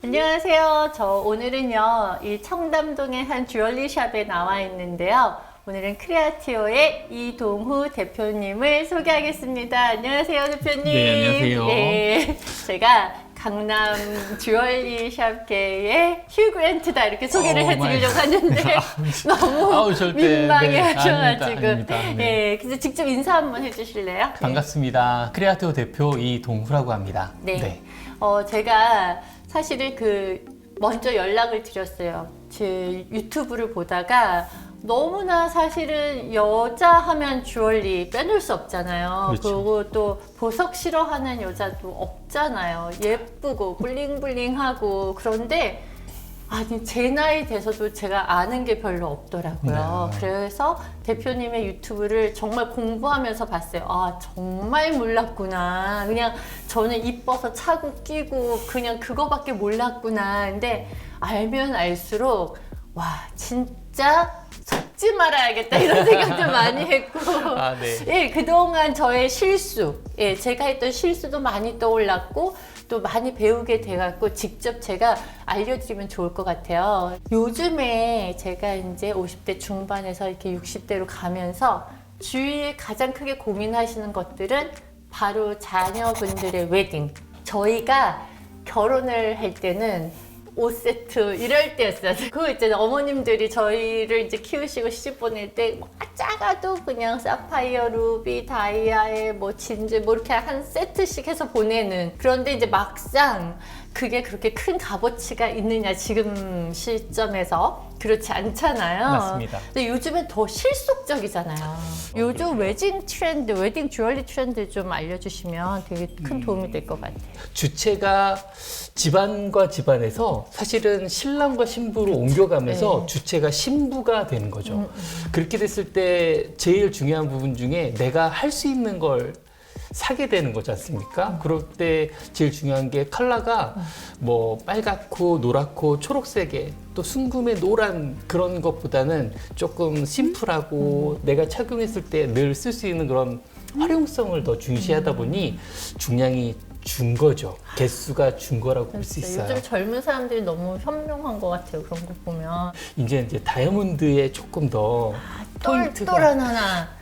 안녕하세요. 저 오늘은요, 이 청담동의 한 주얼리 샵에 나와 있는데요. 오늘은 크리아티오의 이동후 대표님을 소개하겠습니다. 안녕하세요, 대표님. 네, 안녕하세요. 네, 제가 강남 주얼리 샵계의 휴 그랜트다 이렇게 소개를 해드리려고 하는데 너무 민망해 하셔가지고. 아닙니다. 네, 그래서 직접 인사 한번 해주실래요? 반갑습니다. 크리아티오 대표 이동후라고 합니다. 네. 제가 사실은 먼저 연락을 드렸어요. 제 유튜브를 보다가 너무나 사실은 여자 하면 주얼리 빼놓을 수 없잖아요. 그렇죠. 그리고 또 보석 싫어하는 여자도 없잖아요. 예쁘고 블링블링하고. 그런데 아니 제 나이 돼서도 제가 아는 게 별로 없더라고요. 네. 그래서 대표님의 유튜브를 정말 공부하면서 봤어요. 아 정말 몰랐구나. 그냥 저는 이뻐서 차고 끼고 그냥 그거밖에 몰랐구나. 근데 알면 알수록 와 진짜 속지 말아야겠다 이런 생각도 많이 했고 네. 예, 그동안 저의 실수, 예, 제가 했던 실수도 많이 떠올랐고 또 많이 배우게 돼갖고 직접 제가 알려드리면 좋을 것 같아요. 요즘에 제가 이제 50대 중반에서 이렇게 60대로 가면서 주위에 가장 크게 고민하시는 것들은 바로 자녀분들의 웨딩. 저희가 결혼을 할 때는 5세트 이럴 때였어요. 그거 있잖아요. 어머님들이 저희를 이제 키우시고 시집 보낼 때 작아도 그냥 사파이어, 루비, 다이아에 뭐 진주 뭐 이렇게 한 세트씩 해서 보내는. 그런데 이제 막상 그게 그렇게 큰 값어치가 있느냐 지금 시점에서 그렇지 않잖아요. 맞습니다. 근데 요즘엔 더 실속적이잖아요. 요즘 웨딩 트렌드, 웨딩 주얼리 트렌드 좀 알려주시면 되게 큰 도움이 될 것 같아요. 주체가 집안과 집안에서 사실은 신랑과 신부로 옮겨가면서 네. 주체가 신부가 되는 거죠. 그렇게 됐을 때 제일 중요한 부분 중에 내가 할 수 있는 걸 사게 되는 거지 않습니까? 그럴 때 제일 중요한 게 컬러가 뭐 빨갛고 노랗고 초록색에 또 순금의 노란 그런 것보다는 조금 심플하고 내가 착용했을 때 늘 쓸 수 있는 그런 활용성을 더 중시하다 보니 중량이 준 거죠. 개수가 준 거라고 볼 수 있어요. 요즘 젊은 사람들이 너무 현명한 것 같아요. 그런 거 보면. 이제 다이아몬드에 조금 더 포인트가 똘똘한 하나.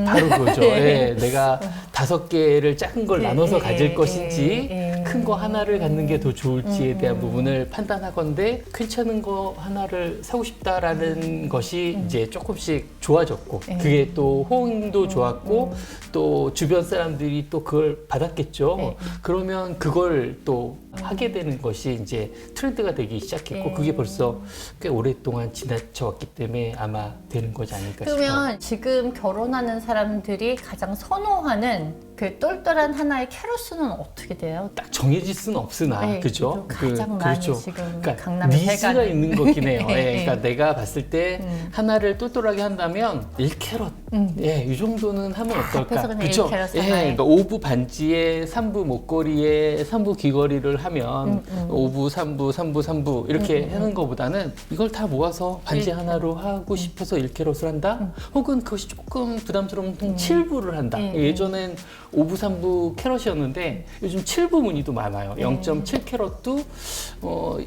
바로 그거죠. 네. 예, 내가 5개를 작은 걸 나눠서 가질 것인지 큰 거 하나를 갖는 게 더 좋을지에 대한 부분을 판단하건대 괜찮은 거 하나를 사고 싶다라는 것이 이제 조금씩 좋아졌고 그게 또 호응도 좋았고 또 주변 사람들이 또 그걸 받았겠죠. 그러면 그걸 또 하게 되는 것이 이제 트렌드가 되기 시작했고 그게 벌써 꽤 오랫동안 지나쳐왔기 때문에 아마 되는 거지 않을까 싶어요. 그러면 지금 결혼하는 사람들이 가장 선호하는 그 똘똘한 하나의 캐럿수는 어떻게 돼요? 딱 정해질 수는 없으나 네, 그죠? 그래도 가장 많이 그렇죠. 지금 그러니까 강남에 니즈가 살가는. 있는 거긴 해요. 네, 예, 그러니까 내가 봤을 때 하나를 똘똘하게 한다면 1캐럿, 예, 이 정도는 하면 앞에서 어떨까? 그냥 그죠? 1캐럿 예, 하나에. 그러니까 5부 반지에 3부 목걸이에 3부 귀걸이를 하면 5부, 3부, 3부, 3부 이렇게 하는 것보다는 이걸 다 모아서 반지 하나로 하고 싶어서 1캐럿을 한다? 혹은 그것이 조금 부담스러우면 7부를 한다. 예전엔 5부, 3부 캐럿이었는데 요즘 7부 무늬도 많아요. 0.7캐럿도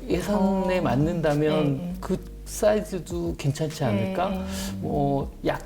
예산에 맞는다면 그 사이즈도 괜찮지 않을까? 약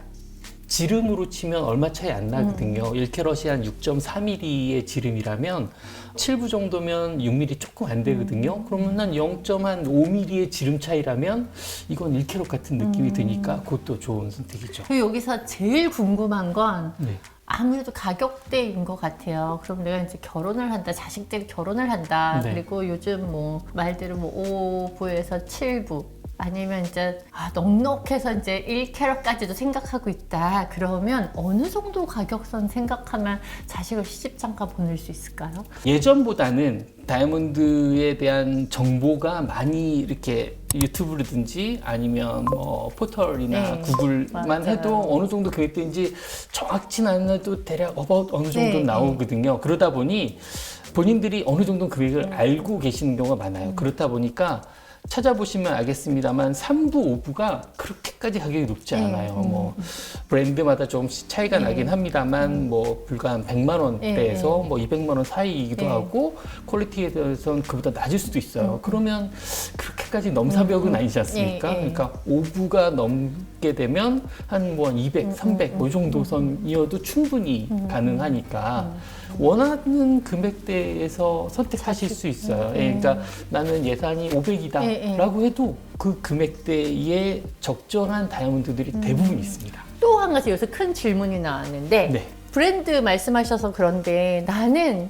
지름으로 치면 얼마 차이 안 나거든요. 1캐럿이 한 6.4mm의 지름이라면 7부 정도면 6mm 조금 안 되거든요. 그러면 한 0.5mm의 지름 차이라면 이건 1캐럿 같은 느낌이 드니까 그것도 좋은 선택이죠. 그리고 여기서 제일 궁금한 건 네. 아무래도 가격대인 것 같아요. 그럼 내가 이제 결혼을 한다, 자식들이 결혼을 한다. 네. 그리고 요즘 뭐 말대로 뭐 5부에서 7부 아니면 이제 넉넉해서 이제 1캐럿까지도 생각하고 있다. 그러면 어느 정도 가격선 생각하면 자식을 시집장가 보낼 수 있을까요? 예전보다는 다이아몬드에 대한 정보가 많이 이렇게 유튜브라든지 아니면 뭐 포털이나 구글만 맞아요. 해도 어느 정도 계획된지 정확치는 않아도 대략 어느 정도 나오거든요. 그러다 보니 본인들이 어느 정도 계획을 알고 계시는 경우가 많아요. 그렇다 보니까 찾아보시면 알겠습니다만 3부, 5부가 그렇게까지 가격이 높지 않아요. 뭐 브랜드마다 조금씩 차이가 나긴 합니다만 뭐 불과 한 100만 원대에서 뭐 200만 원 사이이기도 하고 퀄리티에 대해서는 그보다 낮을 수도 있어요. 그러면 그렇게까지 넘사벽은 아니지 않습니까? 그러니까 5부가 넘게 되면 한 뭐 200, 300 뭐 이 정도 선이어도 충분히 가능하니까 원하는 금액대에서 선택하실 수 있어요. 예, 그러니까 나는 예산이 500이다 라고 해도 그 금액대에 적절한 다이아몬드들이 대부분 있습니다. 또 한 가지 요새 큰 질문이 나왔는데 네. 브랜드 말씀하셔서 그런데 나는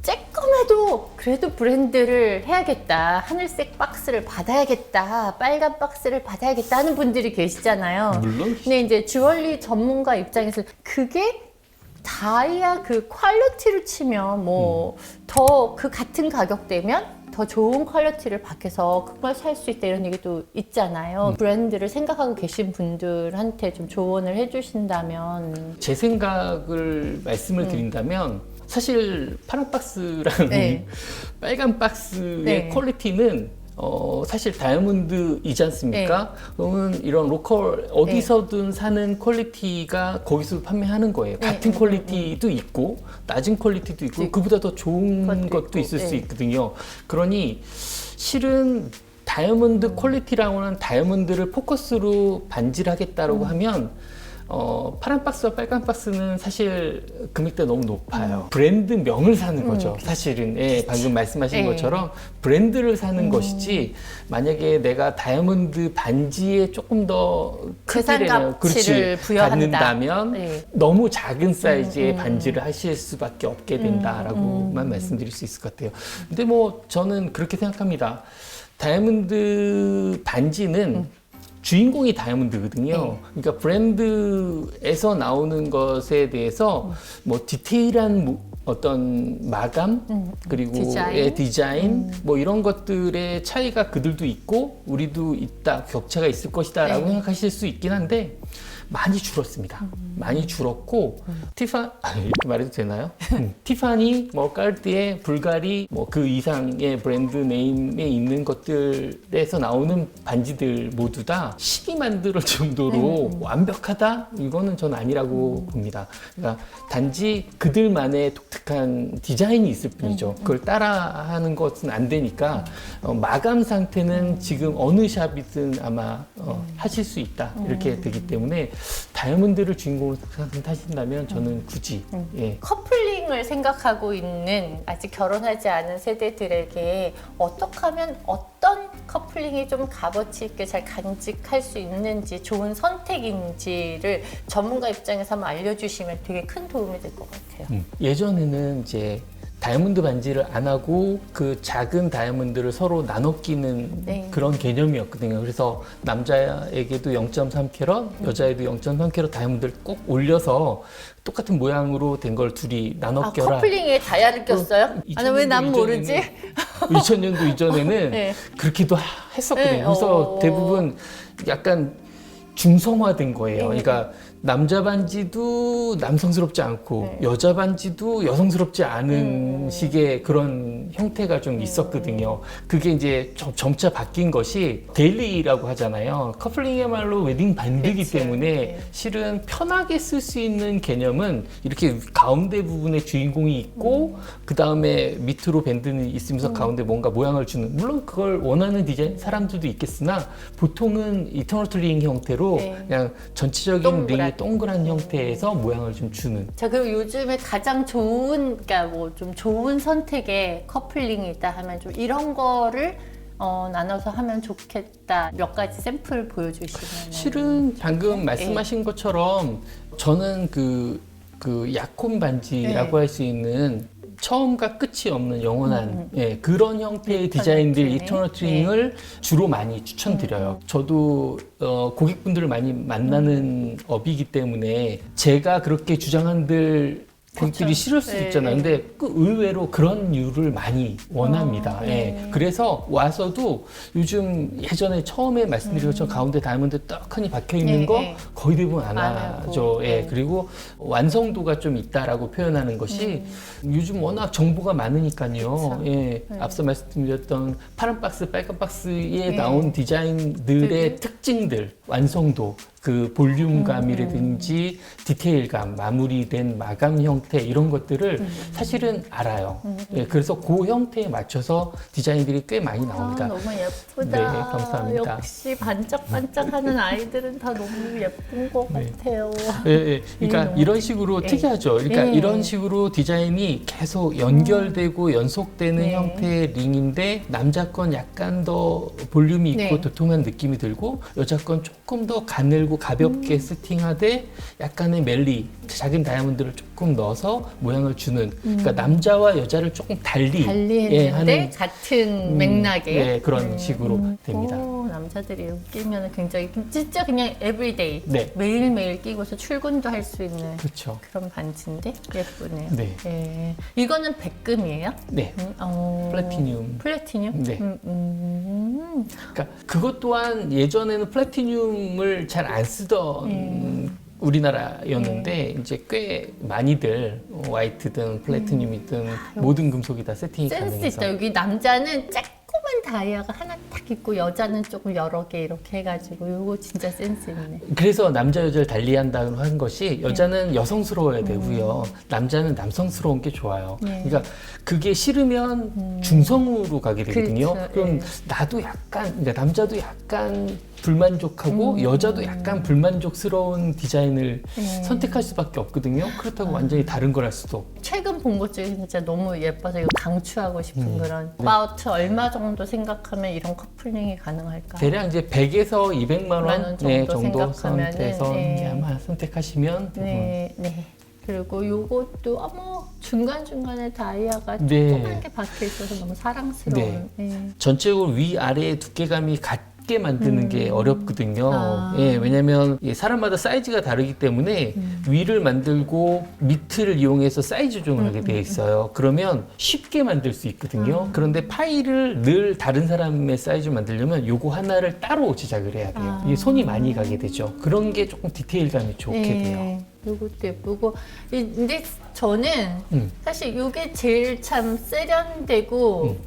쬐끔해도 그래도 브랜드를 해야겠다. 하늘색 박스를 받아야겠다. 빨간 박스를 받아야겠다 하는 분들이 계시잖아요. 물론. 근데 이제 주얼리 전문가 입장에서 그게 다이아 그 퀄리티를 치면 뭐 더 그 같은 가격대면 더 좋은 퀄리티를 밖에서 그걸 살 수 있다 이런 얘기도 있잖아요. 브랜드를 생각하고 계신 분들한테 좀 조언을 해주신다면 제 생각을 말씀을 드린다면 사실 파란 박스랑 네. 빨간 박스의 네. 퀄리티는 사실 다이아몬드이지 않습니까? 그러면 이런 로컬 어디서든 사는 퀄리티가 거기서 판매하는 거예요. 같은 퀄리티도 있고 낮은 퀄리티도 있고 그보다 더 좋은 것도 있을 수 있거든요. 그러니 실은 다이아몬드 퀄리티라고는 다이아몬드를 포커스로 반지를 하겠다라고 하면 파란 박스와 빨간 박스는 사실 금액대가 너무 높아요. 브랜드명을 사는 거죠. 사실은 예, 방금 말씀하신 것처럼 브랜드를 사는 것이지 만약에 내가 다이아몬드 반지에 조금 더 재산 가치를 부여한다. 갖는다면 너무 작은 사이즈의 반지를 하실 수밖에 없게 된다라고만 말씀드릴 수 있을 것 같아요. 근데 뭐 저는 그렇게 생각합니다. 다이아몬드 반지는 주인공이 다이아몬드거든요. 그러니까 브랜드에서 나오는 것에 대해서 뭐 디테일한 어떤 마감 그리고 디자인 뭐 이런 것들의 차이가 그들도 있고 우리도 있다, 격차가 있을 것이다라고 생각하실 수 있긴 한데 많이 줄었습니다. 많이 줄었고 이렇게 말해도 되나요? 티파니, 뭐 까르띠에, 불가리, 뭐 그 이상의 브랜드 네임에 있는 것들에서 나오는 반지들 모두 다 식이 만들 정도로 완벽하다? 이거는 전 아니라고 봅니다. 그러니까 단지 그들만의 독특한 디자인이 있을 뿐이죠. 그걸 따라하는 것은 안 되니까 마감 상태는 지금 어느 샵이든 아마 하실 수 있다 이렇게 되기 때문에 다이아몬드를 주인공으로 생각하신다면 저는 굳이 커플링을 생각하고 있는 아직 결혼하지 않은 세대들에게 어떻게 하면 어떤 커플링이 좀 값어치 있게 잘 간직할 수 있는지 좋은 선택인지를 전문가 입장에서 한번 알려주시면 되게 큰 도움이 될 것 같아요. 예전에는 이제 다이아몬드 반지를 안 하고 그 작은 다이아몬드를 서로 나눠 끼는 그런 개념이었거든요. 그래서 남자에게도 0.3캐럿, 여자에도 0.3캐럿 다이아몬드를 꼭 올려서 똑같은 모양으로 된 걸 둘이 나눠 껴라. 커플링에 다이아를 꼈어요? 아니 왜 난 모르지? 2000년도 이전에는 그렇게도 했었거든요. 그래서 대부분 약간 중성화된 거예요. 그러니까 남자 반지도 남성스럽지 않고 여자 반지도 여성스럽지 않은 식의 그런 형태가 좀 있었거든요. 그게 이제 점차 바뀐 것이 데일리라고 하잖아요. 커플링이야말로 웨딩 반드기 때문에 실은 편하게 쓸 수 있는 개념은 이렇게 가운데 부분에 주인공이 있고 그 다음에 밑으로 밴드는 있으면서 가운데 뭔가 모양을 주는, 물론 그걸 원하는 디자인 사람들도 있겠으나 보통은 이터널 링 형태로 그냥 전체적인 링이 동그란 형태에서 모양을 좀 주는. 자, 그리고 요즘에 가장 좋은, 그러니까 뭐 좀 좋은 선택의 커플링이 있다 하면 좀 이런 거를 나눠서 하면 좋겠다. 몇 가지 샘플 보여주시면. 실은 방금 말씀하신 것처럼 저는 그 약혼 반지라고 할 수 있는 처음과 끝이 없는 영원한 그런 형태의 디자인들, 이터널 트링을 주로 많이 추천드려요. 저도 고객분들을 많이 만나는 업이기 때문에 제가 그렇게 주장한들 고객들이 싫을 수 있잖아요. 근데 그 의외로 그런 류를 많이 원합니다. 예. 그래서 와서도 요즘 예전에 처음에 말씀드린 것처럼 가운데 다이아몬드 떡하니 박혀 있는 거 거의 대부분 안 하죠. 예. 그리고 완성도가 좀 있다라고 표현하는 것이 요즘 워낙 정보가 많으니까요. 예. 앞서 말씀드렸던 파란 박스, 빨간 박스에 나온 디자인들의 특징들, 완성도, 그 볼륨감이라든지 디테일감, 마무리된 마감 형태 이런 것들을 사실은 알아요. 예, 그래서 그 형태에 맞춰서 디자인들이 꽤 많이 나옵니다. 너무 예쁘다. 네, 감사합니다. 역시 반짝반짝하는 아이들은 다 너무 예쁜 것 같아요. 예, 예. 그러니까 너무 이런 식으로 특이하죠. 그러니까 이런 식으로 디자인이 계속 연결되고 연속되는 형태의 링인데 남자 건 약간 더 볼륨이 있고 도톰한 느낌이 들고 여자 건 조금 더 가늘고 가볍게 세팅하되 약간의 멜리, 작은 다이아몬드를 조금 넣어서 모양을 주는 그러니까 남자와 여자를 조금 달리 했는데 하는 같은 맥락의 예, 그런 식으로 됩니다. 오, 남자들이 끼면 굉장히 진짜 그냥 에브리데이 네. 매일매일 끼고서 출근도 할 수 있는 그렇죠. 그런 반지인데 예쁘네요. 네. 예. 이거는 백금이에요? 네. 플래티늄. 플래티늄? 네. 그러니까 그것 또한 예전에는 플래티늄을 잘 안 쓰던 우리나라였는데 이제 꽤 많이들 화이트든 플래티늄이든 모든 금속이 다 세팅이 센스 가능해서 있다. 여기 남자는 조그만 다이아가 하나 딱 있고 여자는 조금 여러 개 이렇게 해가지고 이거 진짜 센스 있네. 그래서 남자 여자를 달리한다는 한 것이 여자는 여성스러워야 되고요. 남자는 남성스러운 게 좋아요. 그러니까 그게 싫으면 중성으로 가게 되거든요. 그렇죠. 그럼 나도 약간 그러니까 남자도 약간 불만족하고 여자도 약간 불만족스러운 디자인을 선택할 수밖에 없거든요. 그렇다고 완전히 다른 걸 할 수도 없고. 최근 본 것 중에 진짜 너무 예뻐서 이거 강추하고 싶은 그런 about 얼마 정도 생각하면 이런 커플링이 가능할까? 대략 이제 100에서 200만 원 정도 생각하면은, 선에서 이제 아마 선택하시면 네. 그리고 요것도 어머 중간중간에 다이아가 네. 조그맣게 박혀 있어서 너무 사랑스러운. 전체적으로 위아래의 두께감이 같게 만드는 게 어렵거든요. 예, 왜냐면 사람마다 사이즈가 다르기 때문에 위를 만들고 밑을 이용해서 사이즈 조정을 하게 되어 있어요. 그러면 쉽게 만들 수 있거든요. 그런데 파일을 늘 다른 사람의 사이즈 만들려면 요거 하나를 따로 제작을 해야 돼요. 이게 손이 많이 가게 되죠. 그런 게 조금 디테일감이 좋게 돼요. 요것도 예쁘고 근데 저는 사실 요게 제일 참 세련되고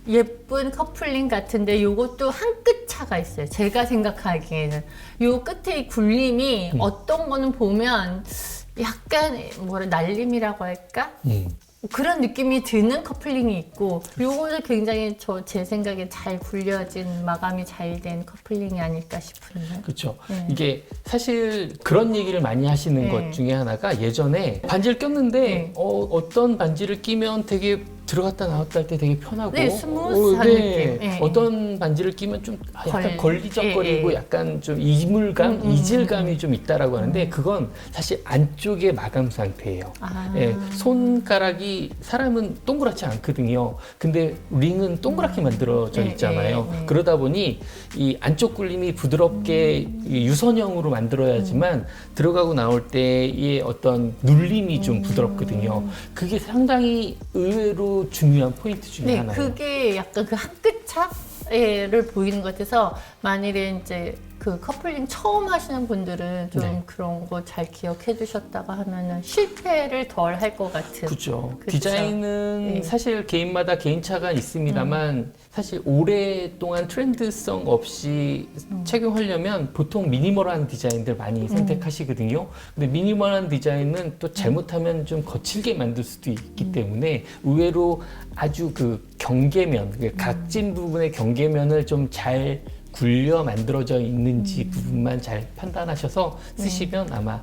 예쁜 커플링 같은데 요것도 한 끗 차가 있어요. 제가 생각하기에는 요 끝에 이 굴림이 어떤 거는 보면 약간 뭐라 날림이라고 할까? 그런 느낌이 드는 커플링이 있고 요거는 굉장히 제 생각에 잘 굴려진 마감이 잘 된 커플링이 아닐까 싶은데. 그렇죠. 이게 사실 그런 얘기를 많이 하시는 것 중에 하나가 예전에 반지를 꼈는데 어떤 반지를 끼면 되게 들어갔다 나왔다 할 때 되게 편하고 스무스한 느낌. 어떤 반지를 끼면 좀 약간 걸리적거리고 약간 좀 이물감, 이질감이 좀 있다라고 하는데 그건 사실 안쪽의 마감 상태예요. 손가락이 사람은 동그랗지 않거든요. 근데 링은 동그랗게 만들어져 있잖아요. 그러다 보니 이 안쪽 굴림이 부드럽게 유선형으로 만들어야지만 들어가고 나올 때의 어떤 눌림이 좀 부드럽거든요. 그게 상당히 의외로 중요한 포인트 중에 하나예요. 그게 약간 그 한 끗 차를 보이는 것 같아서 만일에 이제 그 커플링 처음 하시는 분들은 좀 그런 거 잘 기억해 두셨다가 하면은 실패를 덜 할 것 같은. 그렇죠. 디자인은 사실 개인마다 개인차가 있습니다만 사실 오랫동안 트렌드성 없이 착용하려면 보통 미니멀한 디자인들 많이 선택하시거든요. 근데 미니멀한 디자인은 또 잘못하면 좀 거칠게 만들 수도 있기 때문에 의외로 아주 그 경계면, 각진 부분의 경계면을 좀 잘 굴려 만들어져 있는지 부분만 잘 판단하셔서 쓰시면 아마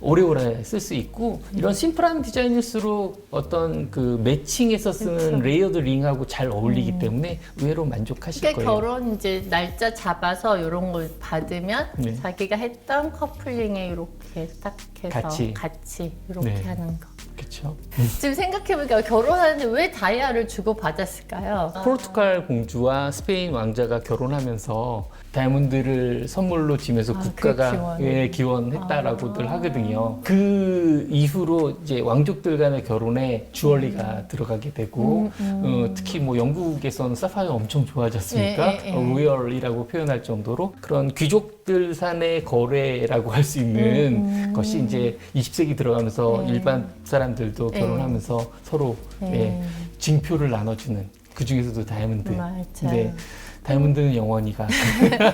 오래오래 쓸 수 있고 이런 심플한 디자인일수록 어떤 그 매칭해서 쓰는 레이어드 링하고 잘 어울리기 때문에 의외로 만족하실 그러니까 거예요. 결혼 이제 날짜 잡아서 이런 걸 받으면 자기가 했던 커플링에 이렇게 딱 해서 같이 이렇게 하는 거. 그렇죠. 지금 생각해보니까 결혼하는데 왜 다이아를 주고 받았을까요? 포르투갈 공주와 스페인 왕자가 결혼하면서 지면서 다이아몬드를 선물로 지면서 국가가 기원했다라고들 하거든요. 그 이후로 이제 왕족들 간의 결혼에 주얼리가 들어가게 되고 특히 뭐 영국에서는 사파이어 엄청 좋아하지 않습니까? 로열이라고 표현할 정도로 그런 귀족들 산의 거래라고 할 수 있는 것이 이제 20세기 들어가면서 일반 사람들도 결혼하면서 서로 징표를 나눠주는, 그 중에서도 다이아몬드. 맞아요. 네. 다이아몬드는 영원히가.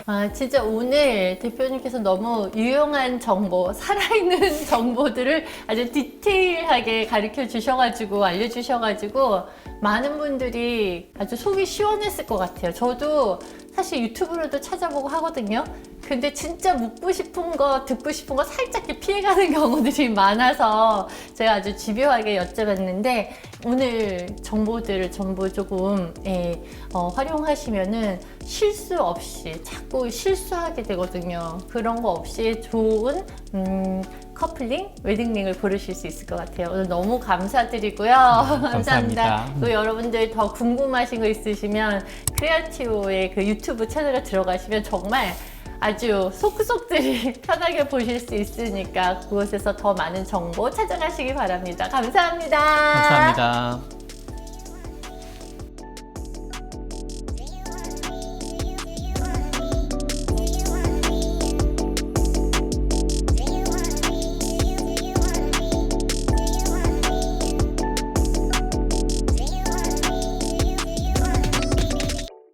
아, 진짜 오늘 대표님께서 너무 유용한 정보, 살아있는 정보들을 아주 디테일하게 가르쳐 주셔가지고, 알려주셔가지고, 많은 분들이 아주 속이 시원했을 것 같아요. 저도 사실 유튜브로도 찾아보고 하거든요. 근데 진짜 묻고 싶은 거, 듣고 싶은 거 살짝 피해가는 경우들이 많아서 제가 아주 집요하게 여쭤봤는데, 오늘 정보들을 전부 조금 활용하시면은 실수 없이, 자꾸 실수하게 되거든요. 그런 거 없이 좋은 커플링, 웨딩링을 고르실 수 있을 것 같아요. 오늘 너무 감사드리고요. 감사합니다. 또 여러분들 더 궁금하신 거 있으시면 크레아티오의 그 유튜브 채널에 들어가시면 정말 아주 속속들이 편하게 보실 수 있으니까 그곳에서 더 많은 정보 찾아가시기 바랍니다. 감사합니다. 감사합니다.